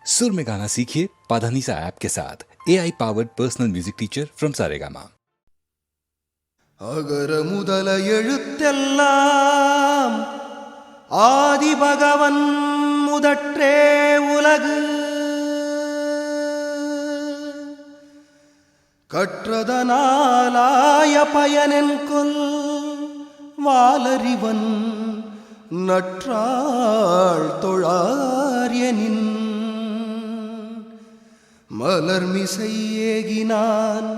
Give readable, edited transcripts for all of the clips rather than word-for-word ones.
सुर में गाना सीखिए पाधानीसा ऐप के साथ AI powered personal music teacher from Saregama. அகர முதல எழுத்தெல்லாம் ஆதி பகவன் முதற்றே உலகு கற்றதனாலாய பயனென்கொல் வாலறிவன் நற்றாள் தொழார்யனின் மலர்மிசை ஏகினான்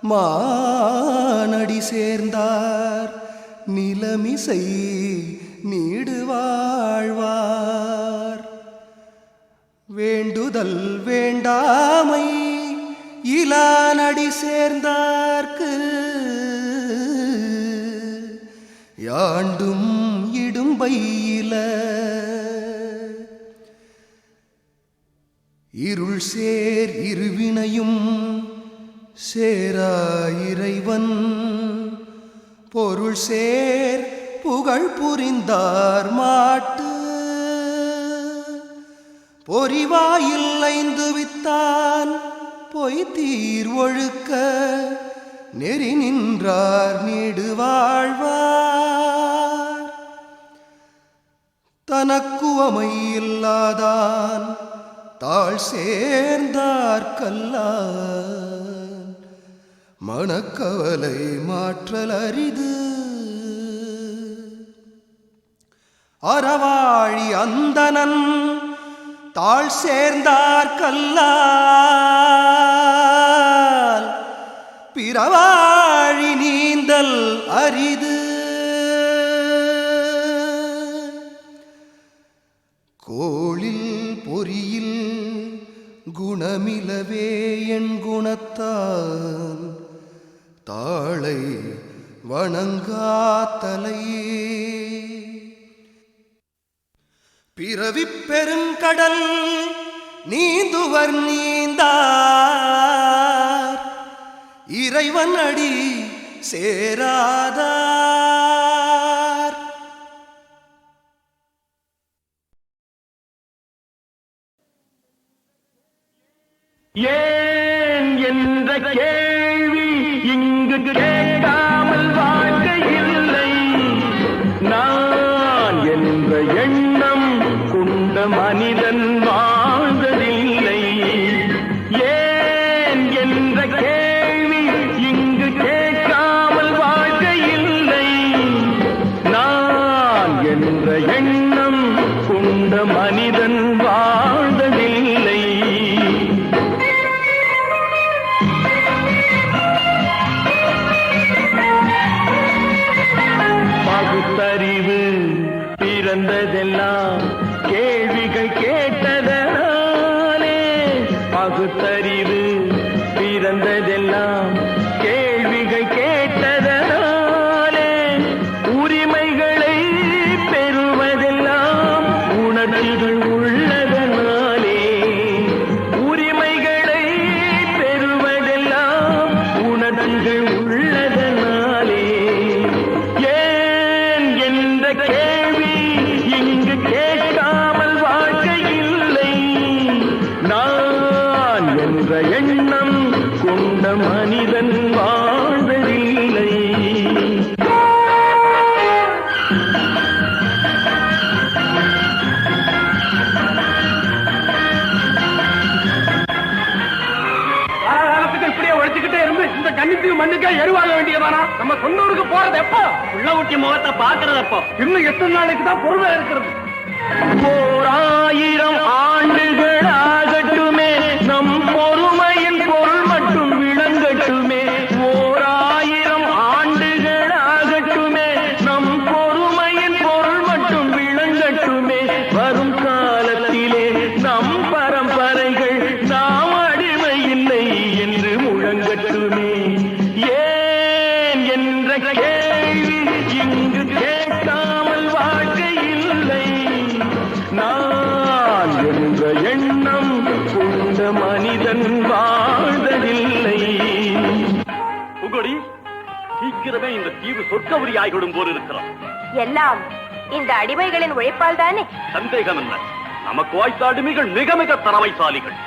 மானடி சேர்ந்தார் நிலமிசை நீடு வாழ்வார் வேண்டுதல் வேண்டாமை இலானடி சேர்ந்தார்க்கு யாண்டும் இடும்பையில இருள் சேர் இருவினையும் சேரா இறைவன் பொருள் சேர் புகழ் புரிந்தார் மாட்டு பொறிவாயில் ஐந்து வித்தான் பொய் தீர் ஒழுக்க நெறி நின்றார் நீடு வாழ்வார் தனக்குவமை இல்லாதான் தாழ் சேர்ந்தார் கல்லான் மனக்கவலை மாற்றல் அரிது அறவாழி அந்தனன் தாழ் சேர்ந்தார் கல்லால் பிறவாழி நீந்தல் அரிது கோளில் பொறியில் குணமிலவே என் குணத்தான் தாளை வணங்காத்தலையே பிறவிப் பெருங்கடல் நீந்துவர் நீந்தார் இறைவன் அடி சேராதார் ஏன் என்ற கேள்வி இங்கு கேட்காமல் வாழ்க்கை இல்லை. நான் என்ற எண்ணம் கொண்ட மனிதன் வாழ்ந்ததில்லை. ஏன் என்ற கேள்வி இங்கு கேட்காமல் வாழ்க்கை இல்லை. நான் என்ற எண்ணம் கொண்ட மனிதன் வாழ்ந்ததில்லை. பகுத்தறிவு பிறந்ததெல்லாம் கேள்விகள் கேட்டதனாலே. பகுத்தறிவு பிறந்ததெல்லாம் கேள்விகள் கேட்டதனாலே. உரிமைகளை பெறுவதெல்லாம் உணர்ச்சிகள் உள்ளதனாலே. உரிமைகளை பெறுவதெல்லாம் உணர்ச்சிகள் உள்ளதனாலே. கேள்வி இங்கு கேட்காமல் வாழ்க்கை இல்லை. நான் என்ற எண்ணம் கொண்ட மனிதன் வாழ்வதில்லை. இப்படியே உழைச்சுக்கிட்டே இருந்து இந்த கண்ணிக்கு மண்ணுக்கே எருவாக வேண்டியதானா? நம்ம சொன்னூருக்கு போறது எப்போ? உள்ள ஊட்டி முகத்தை பாக்குறது எப்போ? இன்னும் எத்தனை நாளைக்கு தான் பொறுமை இருக்கிறது? 1000 ஆண்டுகள் ஆகட்டுமே, நம் பொறுமையின் பொருள் மட்டும் விளங்கட்டுமே. 1000 ஆண்டுகள் ஆகட்டுமே, நம் பொறுமையின் பொருள் மட்டும் விளங்கட்டுமே. வரும் காலத்திலே நம் பரம்பரைகள் நாம் அடிமை இல்லை என்று முழங்கட்டுமே. ஏன் என்ற கேள்வி இங்கு கேட்காமல் வாழ்க்கை இல்லை. நான் என்ற எண்ணம் கொண்ட மனிதன் வாழ்ந்ததில்லை. உகடி சீக்கிரமே இந்த தீவு சொர்க்கவரி ஆகிவிடும் போல் இருக்கிறோம். எல்லாம் இந்த அடிமைகளின் உழைப்பால் தானே? சந்தேகம் என்ன? நமக்கு வாய்த்த அடிமைகள் மிக மிக தரவைசாலிகள்.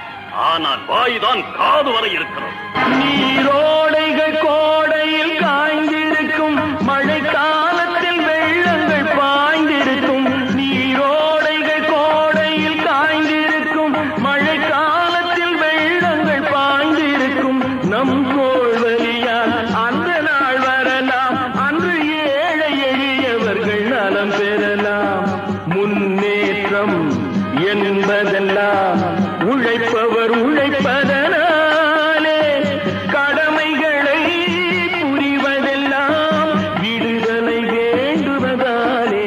ஆனால் வாய்தான் காது வரை இருக்கிறது. நீரோடைகள் கோடையில் காய்ந்திருக்கும், மழை காலத்தில் வெள்ளங்கள் பாய்ந்திருக்கும். நீரோடைகள் கோடையில் காய்ந்திருக்கும், மழை காலத்தில் வெள்ளங்கள் பாய்ந்திருக்கும். நம் கோள்வழியால் அந்த நாள் வரலாம், அன்று ஏழை எளியவர்கள் நலம் பெறலாம். முன்னேற்றம் என்பதெல்லாம் உழைப்பவர் உழைப்பதனாலே, கடமைகளை புரிவதெல்லாம் விடுதலை வேண்டுவதாலே.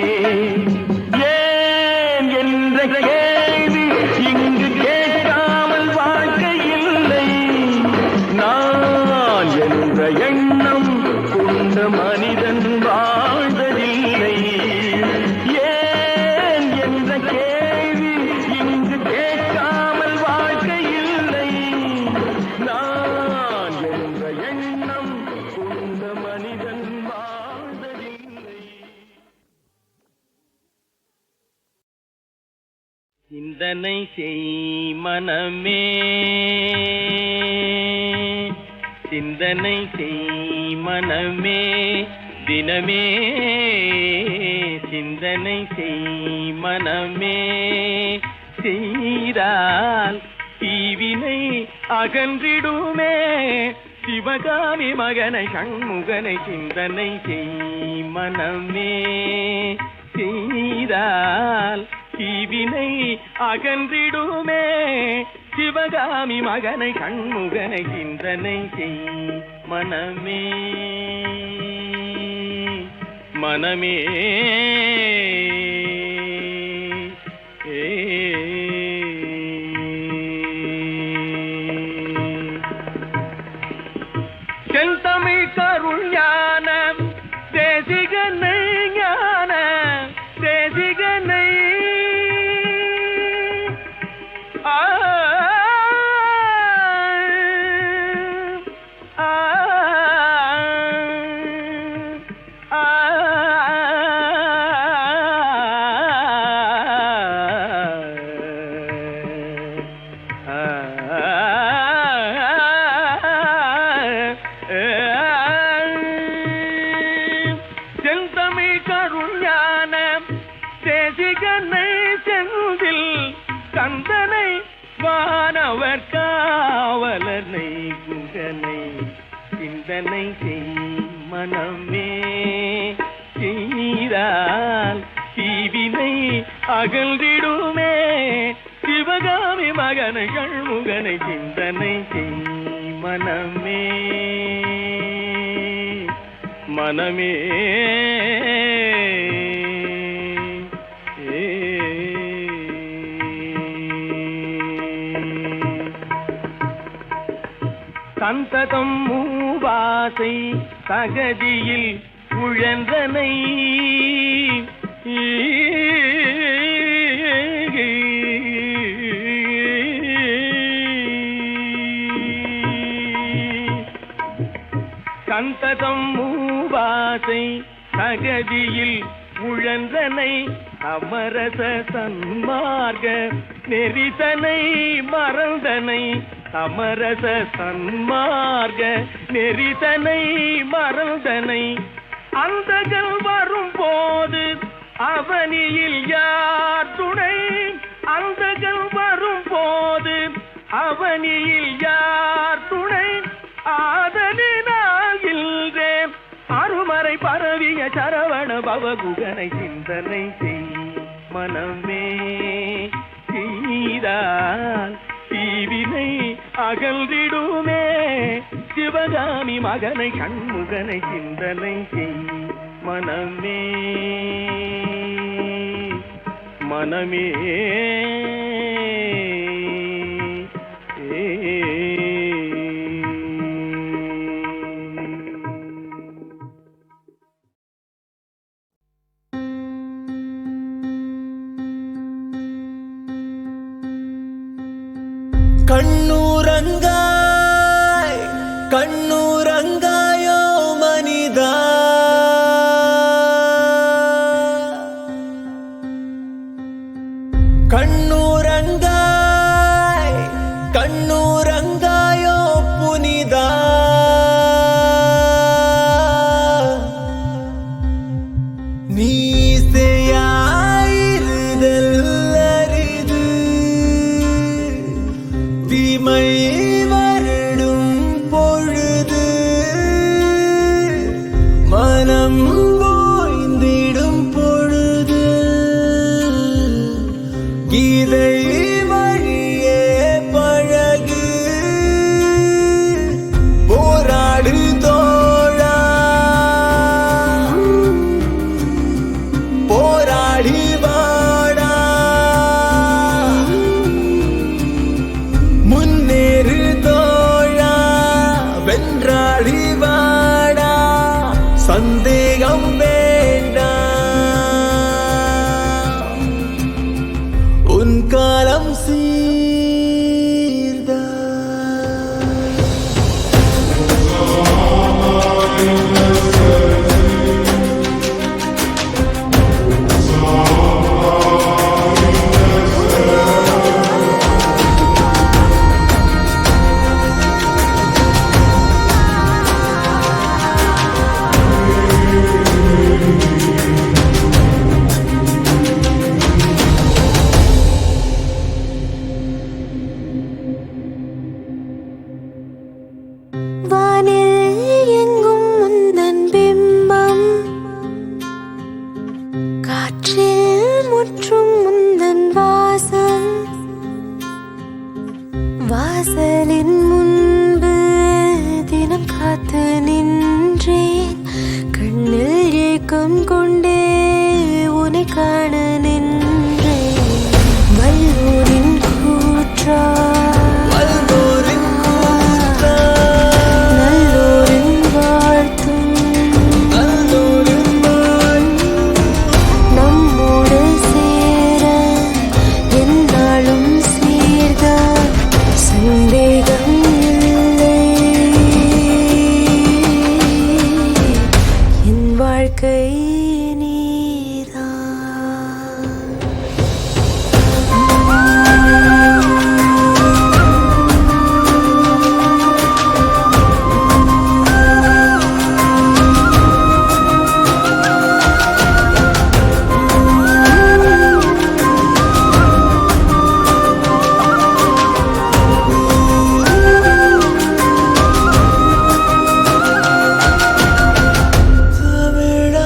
ஏன் என்ற கேள்வி இங்கு கேட்காமல் வாழ்க்கை இல்லை. நான் என்ற எண்ணம் கொண்ட மனிதன் வாழ்வதில்லை. ஏன் என்ற கேள்வி இங்கு கேட்காமல் வாழ்க்கை இல்லை. நான் என்ற எண்ணம் கொண்ட மனிதன் வாழ்வதில்லை. சிந்தனை செய் மனமே, சிந்தனை செய் மனமே, தினமே சிந்தனை செய் மனமே. செய்தால் தீவினை அகன்றிடுமே, சிவகாமி மகனை சண்முகனை சிந்தனை செய் மனமே. செய்தால் தீவினை அகன்றிடுமே, சிவகாமி மகனை சண்முகனை சிந்தனை செய் மனமே. மனமே செந்தமிழ் கருள் ஞான தேசிகனை, ஞான தேசிகனை. செந்தமிழ் கருள் ஞான தேசிகனை, செந்தில் கந்தனை, வானவர் காவலனை, குகனை சிந்தனை செய் மனமே. செய்தால் தீவினை அகன்றிடுமே, சிவகாமி மகனை சண்முகனை சிந்தனை செய் மனமே. மனமே சந்ததம் மூவாசை தகதியில் உழன்றனை, சந்ததம் மூவாசை தகதியில் உழன்றனை, அமரச சன்மார்க நெறிதனை மறந்தனை. அமரச சன்மார்க நெறிதனை மறந்தனை. அந்தகள் வரும் போது அவனியில் யார் துணை. அந்தகள் வரும் போது அவனியில் யார் துணை. ஆதலினால் இல்றே அருமறை பரவிய சரவண பவகுகனை சிந்தனை செய் மனமே. செய்தால் தீவினை அகன்றிடுமே, சிவகாமி மகனை சண்முகனை சிந்தனை செய் மனமே. மனமே கண்ணூரங்காய் கண்ணூரங்காயோ மனிதா, கண்ணூர் இமை வருடும் பொழுது மனம் ஓய்ந்திடும் பொழுது கீதை வழியே பழகு போராடு தோழா போராடி வாடா முன்னேறு தோழா வென்றாடி வாடா சந்தேகம் வேண்டாம் உன் காலம் சீர்தா வானில் எங்கும் முந்தன் பிம்பம் காற்றில் முற்றும் முந்தன் வாசம் வாசலின் முன்பு தினம் காத்து நின்றேன் கண்ணில் ஏக்கம் கொண்டே உன்னை காண நின்றேன் வல்லூரின் கூற்றா வல்வோரின் கூற்றா நல்லோரின் வாழ்த்தும் நல்லோரின் வாழ்த்தும் நம்மோடு சேர என்னாலும் சீர்தான் சந்தேகம் இல்லை என் வாழ்க்கை நீதான் தமிழா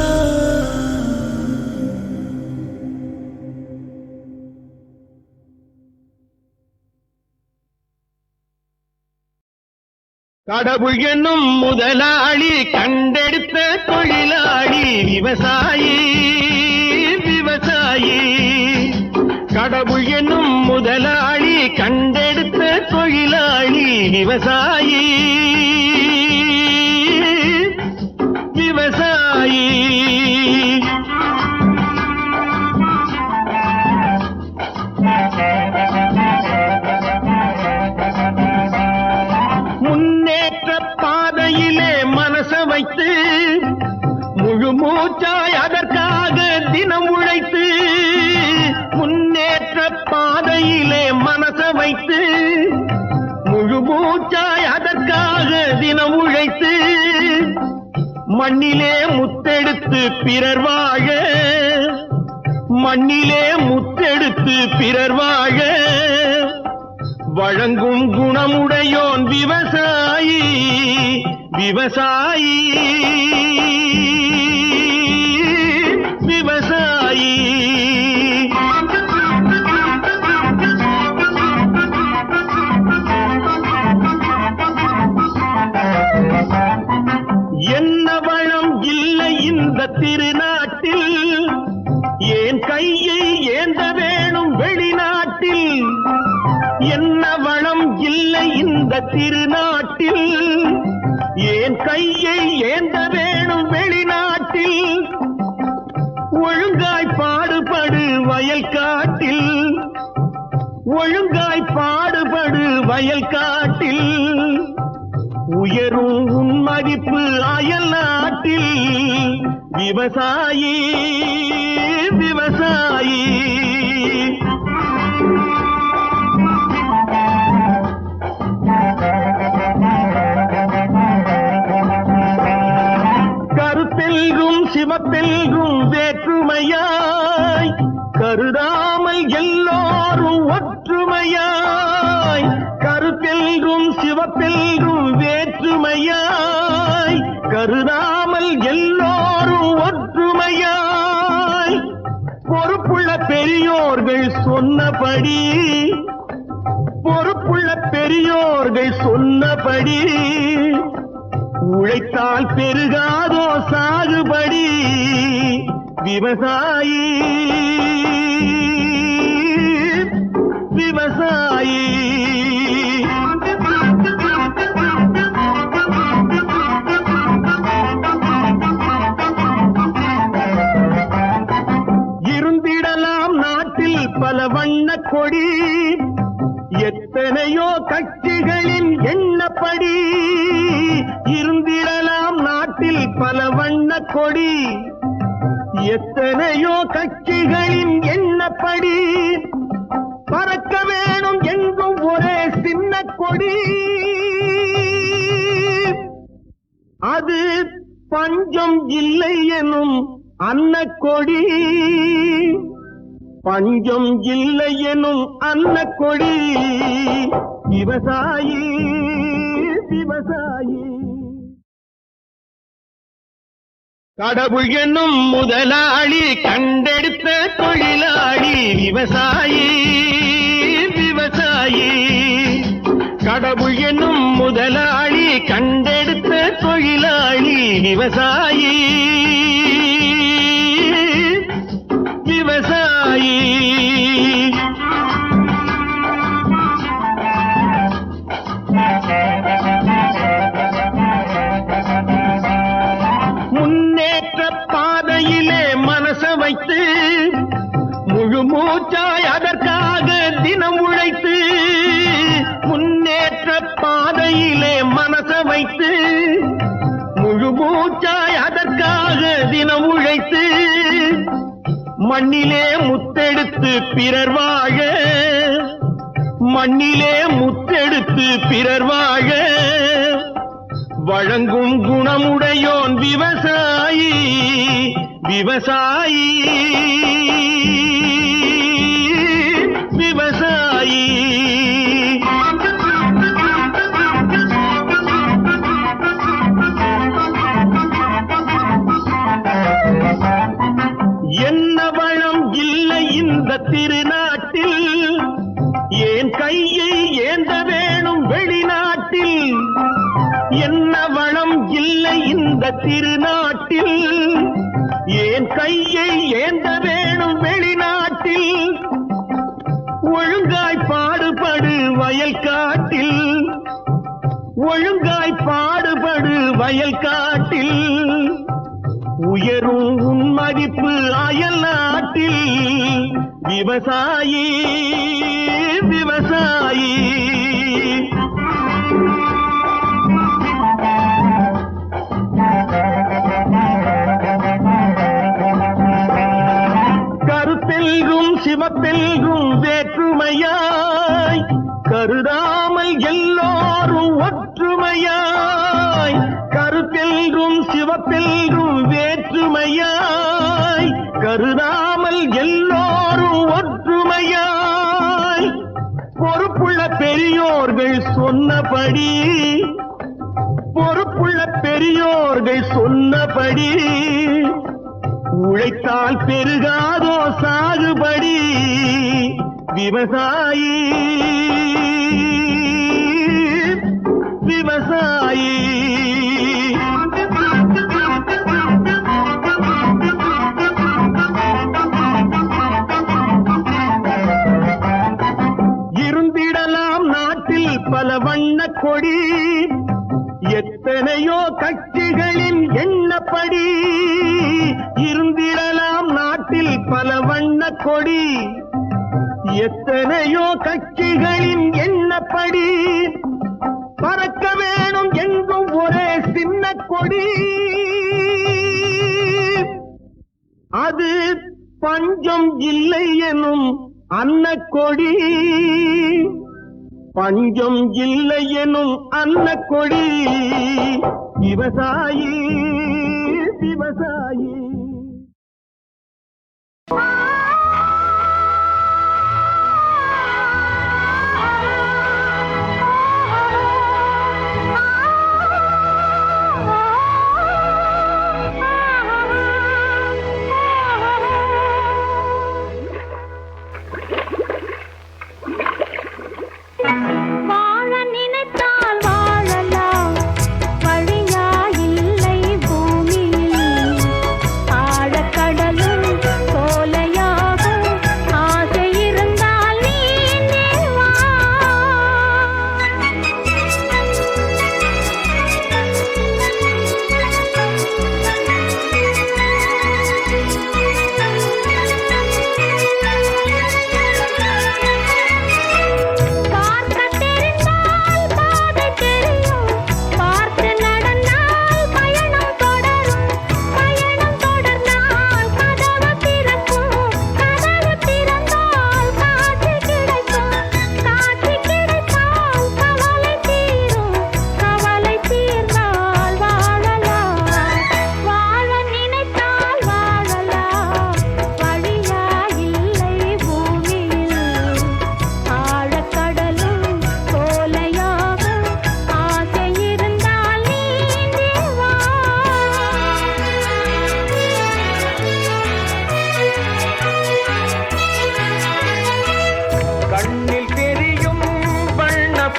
கடவுள் என்னும் முதலாளி கண்டெடுத்த தொழிலாளி விவசாயி விவசாயி கடவுள் என்னும் முதலாளி கண்டெடுத்த தொழிலாளி விவசாயி விவசாயி முன்னேற்ற பாதையிலே மனச வைத்து முழு மூச்சாய் அதற்காக தினம் உழைத்து முன்னேற்ற பாதையிலே மனச வைத்து முழு மூச்சாய் அதற்காக தினம் உழைத்து மண்ணிலே முத்தெடுத்து பிறர் வாழ மண்ணிலே முத்தெடுத்து பிறர் வாழ வழங்கும் குணமுடையோன் விவசாயி விவசாயி விவசாயி என்ன வளம் இல்லை இந்த திருநாட்டில் ஏன் கையை ஏந்த வேணும் வெளிநாட்டில் என்ன வளம் இல்லை இந்த திருநாட்டில் ஏன் கையை ஏந்த வேணும் வெளிநாட்டில் ஒழுங்காய் பாடுபடு வயல் காட்டில் ஒழுங்காய் பாடுபடு வயல் காட்டில் உயரும் உன் மதிப்பு அயல் நாட்டில் விவசாயி விவசாயி கருத்தெல்கும் சிவத்தெல்கும் வேற்றுமையாய் கருதாமல் எல்லோரும் ஒற்றுமையாய் கருத்தெல்கும் சிவப்பெல்கும் வேற்றுமையாய் கருதாமல் எல்லோரும் ஒற்றுமையாய் பொறுப்புள்ள பெரியோர்கள் சொன்னபடி உழைத்தால் பெருகாதோ சாகுபடி விவசாயி விவசாயி இருந்திடலாம் நாட்டில் பல வண்ண கொடி எத்தனையோ கட்சிகளின் எண்ணப்படி இருந்திடலாம் நாட்டில் பல வண்ண கொடி எத்தனையோ கட்சிகளின் எண்ணப்படி பறக்க வேணும் எங்கும் ஒரே சின்ன கொடி அது பஞ்சம் இல்லை எனும் அன்னக்கொடி பஞ்சம் இல்லை எனும் அன்னக்கொடி விவசாயி விவசாயி கடவுள் என்னும் முதலாளி கண்டெடுத்த தொழிலாளி விவசாயி விவசாயி கடவுள் என்னும் முதலாளி கண்டெடுத்த தொழிலாளி விவசாயி விவசாயி முன்னேற்ற பாதையிலே மனச வைத்து முழு மூச்சாய் அதற்காக தினம் உழைத்து முன்னேற்ற பாதையிலே மனச வைத்து முழு மூச்சாய் அதற்காக தினம் உழைத்து மண்ணிலே முத்தெடுத்து பிறர் வாழ மண்ணிலே முத்தெடுத்து பிறர் வாழ வழங்கும் குணமுடையோன் விவசாயி விவசாயி விவசாயி என்ன வளம் இல்லை இந்த திருநாட்டில் ஏன் கையை ஏந்த வேணும் வெளிநாட்டில் என்ன வளம் இல்லை இந்த திருநாட்டில் ஏன் கையை ஏந்த வேணும் வெளிநாட்டில் ஒழுங்காய் பாடுபடு வயல் காட்டில் ஒழுங்காய் பாடுபடு வயல் காட்டில் உயரும் உன் மதிப்பு அயல் நாட்டில் விவசாயி விவசாயி கருத்தெல்கும் சிவப்பெல்கும் வேற்றுமையாய் கருதாமல் எல்லோரும் ஒற்றுமையாய் கருத்தெல்கும் சிவப்பெல்கும் வேற்றுமையாய் கருதாமல் எல்லோரும் ஒற்றுமையாய் பொறுப்புள்ள பெரியோர்கள் சொன்னபடி உழைத்தால் பெருகாதோ சாகுபடி விவசாயி விவசாயி இருந்திடலாம் நாட்டில் பல வண்ண கொடி எத்தனையோ கட்சிகளின் எண்ணப்படி இருந்திடலாம் நாட்டில் பல வண்ண கொடி எத்தனையோ கட்சிகளின் எண்ணப்படி பறக்க வேணும் எங்கும் ஒரே சின்ன கொடி அது பஞ்சம் இல்லை எனும் அன்னக்கொடி பஞ்சம் இல்லை எனும் அன்னக்கொடி விவசாயி விவசாயி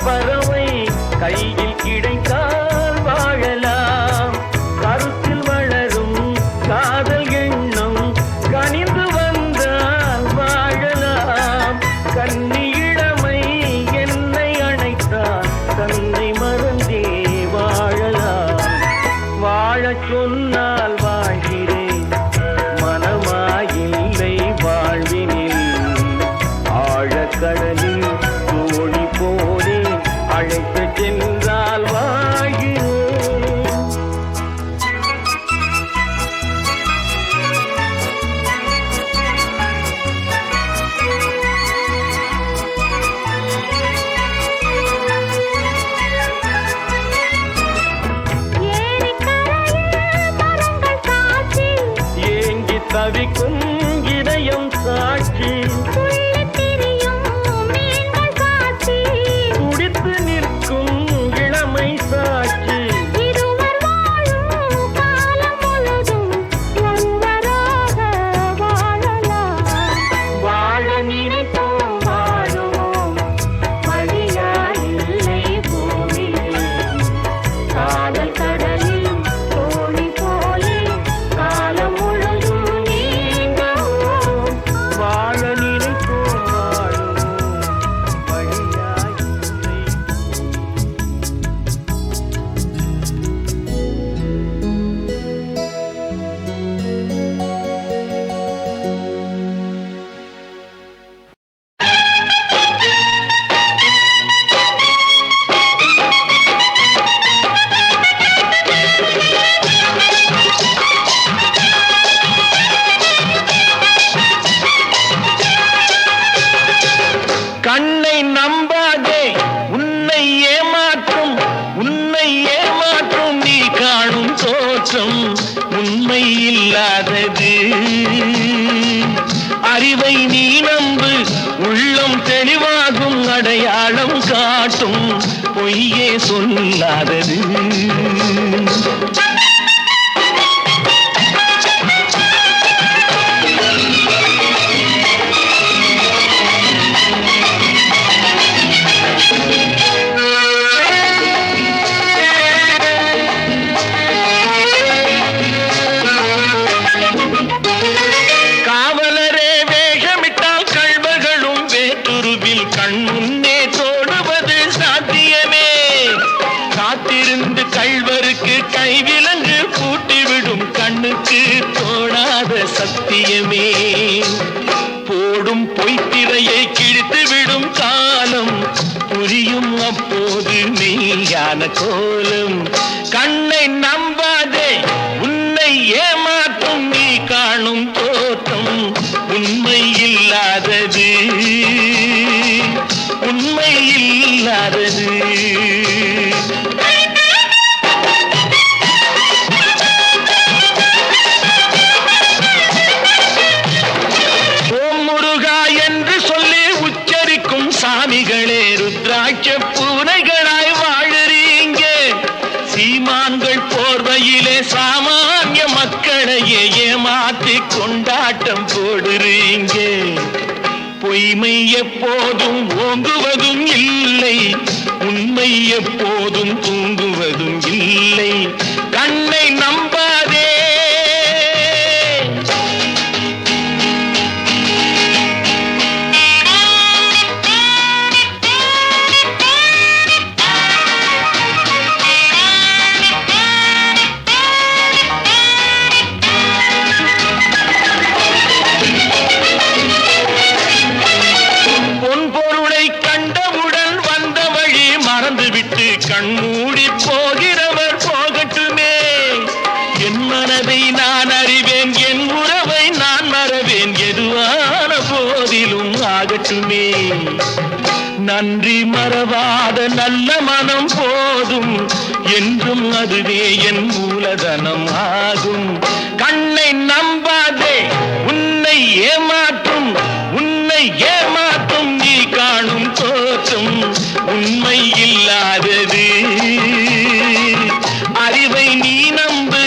பறவை கையில் கிடைத்தால் வாழலாம். கருத்தில் வளரும் காதல் எண்ணம் கனிந்து வந்தால் வாழலாம். கன்னி இளமை என்னை அணைத்தால் தன்னை மறந்தே வாழலாம். வாழச் சொன்னால் வாழ்கிறேன், மனமாயில்லை வாழ்வினில். ஆழக்கடலில் தோணி போலே அழைத்து சென்றால் வாழ்கிறேன். ஏங்கி தவிக்கும் இதயம் சாட்சி, துடித்து நிற்கும் இளமை சாட்சி. வாழ நினைப்போம் வாழுவோம், வழியாயில்லை பூமியில். காதல் கடலில் தோணி போலே காலம் முழுதும் நீங்கவும். வாழ நினைப்போம் வாழுவோம், வழியாயில்லை. கண்ணை நம்பாதே, உன்னை ஏமாற்றும் நீ காணும் தோற்றம் உண்மை இல்லாதது. அறிவை நீ நம்பு, உள்ளம் தெளிவாகும், அடையாளம் காட்டும் பொய்யே சொல்லாதது. காவலரே வேஷமிட்டால் கள்வர்களும் வேற்றுருவில் கண் முன்னே தோடுவது சாத்தியமே. காத்திருந்து கள்வருக்கு கைவிலங்கு பூட்டிவிடும் கண்ணுக்கு தோடாத சத்தியமே. போடும் பொய்த்திரையை கிழித்துவிடும் காலம் புரியும் அப்போது மெய்யான கோலம். கண்ணை நம்பாதே, உன்னை ஏமாற்றும் நீ காணும் தோற்றம் உண்மை இல்லாதது, உண்மை இல்லாதது. ஓம் முருகா என்று சொல்லி உச்சரிக்கும் சாமிகளே ருத்ராட்ச பூனைகளாய் வாழுறீங்க. சீமான்கள் போர்வையிலே சாமானிய மக்களையே ஏமாற்றி கொண்டாட்டம் போடுறீங்க. பொய்மை எப்போதும் ஓங்குவதும் இல்லை, உண்மை எப்போதும் தூங்குவதும் இல்லை. கண்ணை நம்பாதே. பொன்பொருளை கண்டவுடன் வந்த வழி மறந்துவிட்டு கண்மூடி போகிறவர் போகட்டுமே. என் மனதை நான் அறிவேன், என் உறவை நான் மறவேன், எதுவான போதிலும் ஆகட்டுமே. நன்றி மறவாத நல்ல மனம் போதும், என்றும் அதுவே என் மூலதனம் ஆகும். கண்ணை நம்பாதே, உன்னை ஏமாற்றும் நீ காணும் தோற்றம் உண்மை இல்லாதது. அறிவை நீ நம்பு,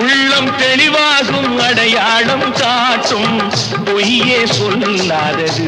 உள்ளம் தெளிவாகும், அடையாளம் காட்டும் பொய்யே சொல்லாதது.